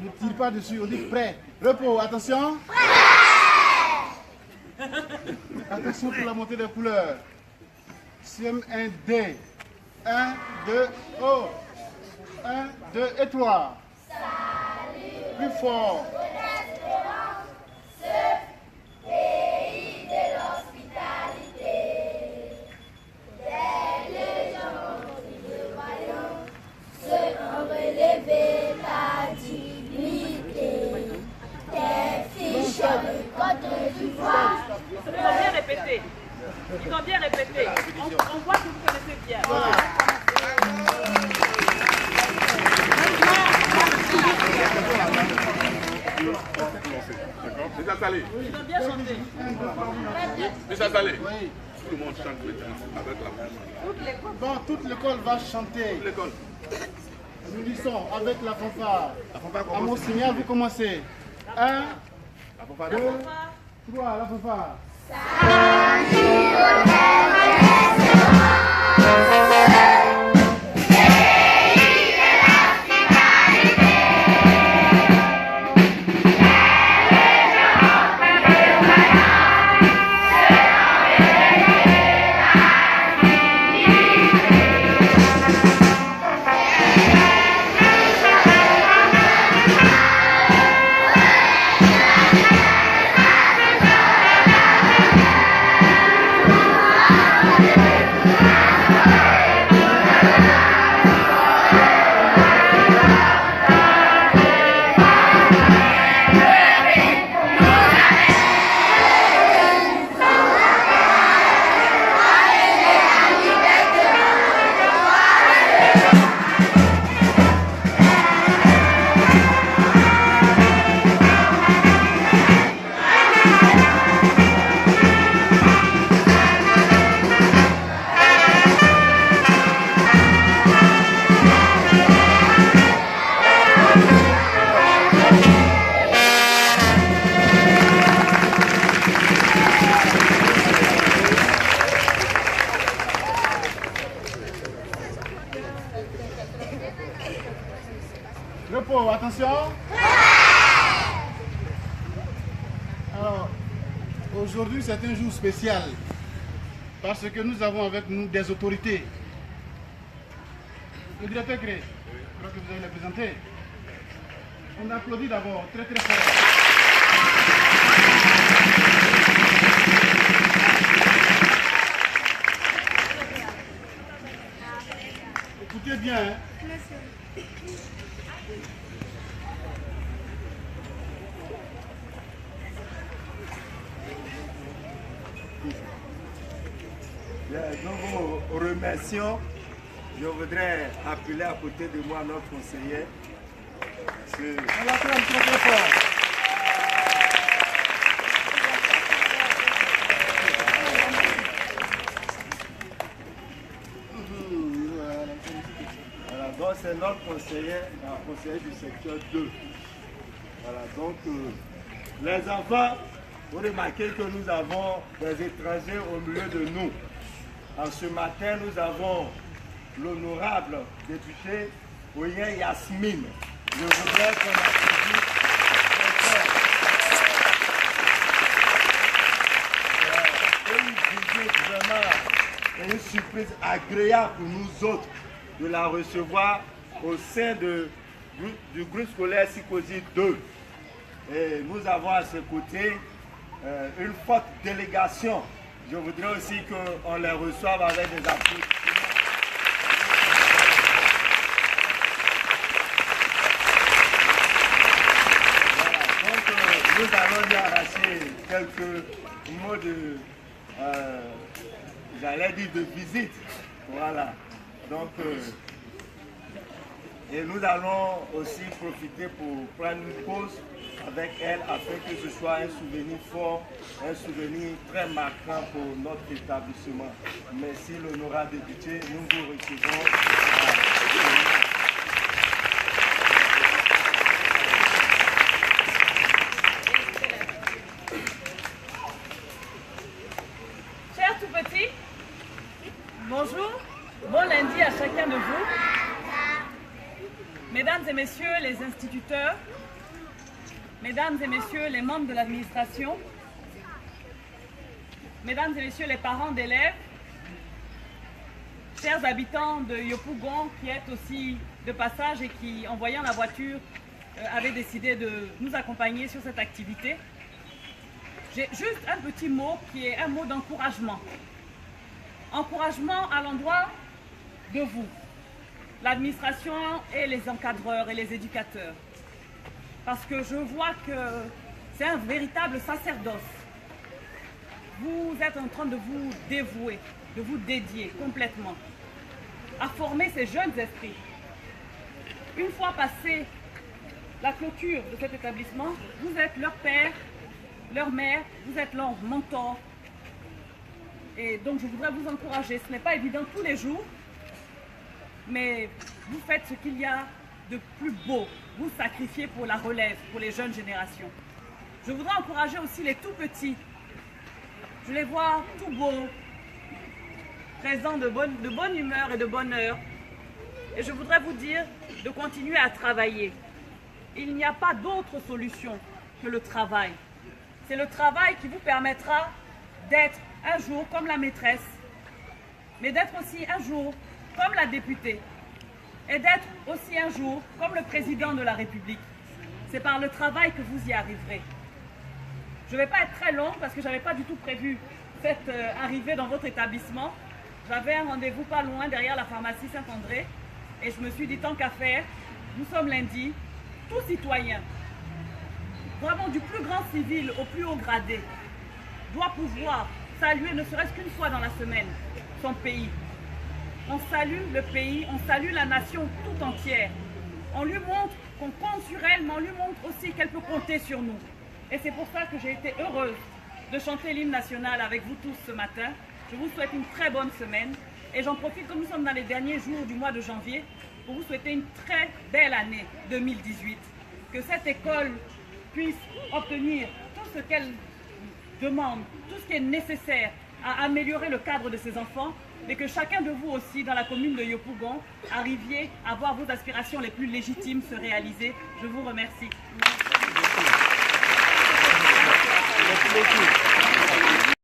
ne tire pas dessus, on dit prêt. Repos, attention. Attention pour la montée des couleurs. Sixième, un D. 1, 2, oh. 1, 2 et 3. Plus fort. Ils ont bien répété. On voit que vous connaissez bien. Voilà. C'est installé. Ils ont bien chanté. C'est installé. Tout le monde chante maintenant avec la même. Bon, toute l'école va chanter. Toute l'école. L'unisson avec la fanfare. La fanfare À mon commence. signal, vous commencez. 1, La fanfare 2, d'abord. 3, la fanfare. Repos, attention. Alors, aujourd'hui c'est un jour spécial parce que nous avons avec nous des autorités. Le directeur Gré, je crois que vous allez les présenter. On applaudit d'abord, très très fort. Écoutez bien. Hein. Nous vous remercions. Je voudrais appeler à côté de moi notre conseiller. On l'acclame très très fort. Voilà, donc c'est notre conseiller du secteur 2. Voilà, donc les enfants, vous remarquez que nous avons des étrangers au milieu de nous. En ce matin, nous avons l'honorable député Oyen Yasmine. Je voudrais qu'on applaudisse une visite vraiment une surprise agréable pour nous autres de la recevoir au sein du groupe scolaire Sikosi 2. Et nous avons à ce côté une forte délégation. Je voudrais aussi qu'on les reçoive avec des applaudissements. Voilà, donc nous allons lui arracher quelques mots de, j'allais dire de visite. Voilà. Donc, et nous allons aussi profiter pour prendre une pause avec elle afin que ce soit un souvenir fort, un souvenir très marquant pour notre établissement. Merci l'honorable député, nous vous recevons. Chers tout petits, bonjour, bon lundi à chacun de vous. Mesdames et messieurs les instituteurs, Mesdames et messieurs les membres de l'administration, mesdames et messieurs les parents d'élèves, chers habitants de Yopougon qui êtes aussi de passage et qui, en voyant la voiture, avaient décidé de nous accompagner sur cette activité. J'ai juste un petit mot qui est un mot d'encouragement. Encouragement à l'endroit de vous, l'administration et les encadreurs et les éducateurs. Parce que je vois que c'est un véritable sacerdoce. Vous êtes en train de vous dévouer, de vous dédier complètement à former ces jeunes esprits. Une fois passée la clôture de cet établissement, vous êtes leur père, leur mère, vous êtes leur mentor. Et donc je voudrais vous encourager. Ce n'est pas évident tous les jours, mais vous faites ce qu'il y a de plus beau. Vous sacrifiez pour la relève, pour les jeunes générations. Je voudrais encourager aussi les tout petits. Je les vois tout beaux, présents de bonne humeur et de bonheur. Et je voudrais vous dire de continuer à travailler. Il n'y a pas d'autre solution que le travail. C'est le travail qui vous permettra d'être un jour comme la maîtresse, mais d'être aussi un jour comme la députée, et d'être aussi un jour comme le président de la République. C'est par le travail que vous y arriverez. Je ne vais pas être très longue parce que je n'avais pas du tout prévu cette arrivée dans votre établissement. J'avais un rendez-vous pas loin derrière la pharmacie Saint-André et je me suis dit tant qu'à faire, nous sommes lundi, tout citoyen, vraiment du plus grand civil au plus haut gradé, doit pouvoir saluer ne serait-ce qu'une fois dans la semaine son pays. On salue le pays, on salue la nation tout entière. On lui montre qu'on compte sur elle, mais on lui montre aussi qu'elle peut compter sur nous. Et c'est pour ça que j'ai été heureuse de chanter l'hymne national avec vous tous ce matin. Je vous souhaite une très bonne semaine. Et j'en profite, comme nous sommes dans les derniers jours du mois de janvier, pour vous souhaiter une très belle année 2018. Que cette école puisse obtenir tout ce qu'elle demande, tout ce qui est nécessaire à améliorer le cadre de ses enfants, mais que chacun de vous aussi, dans la commune de Yopougon, arriviez à voir vos aspirations les plus légitimes se réaliser. Je vous remercie. Merci beaucoup.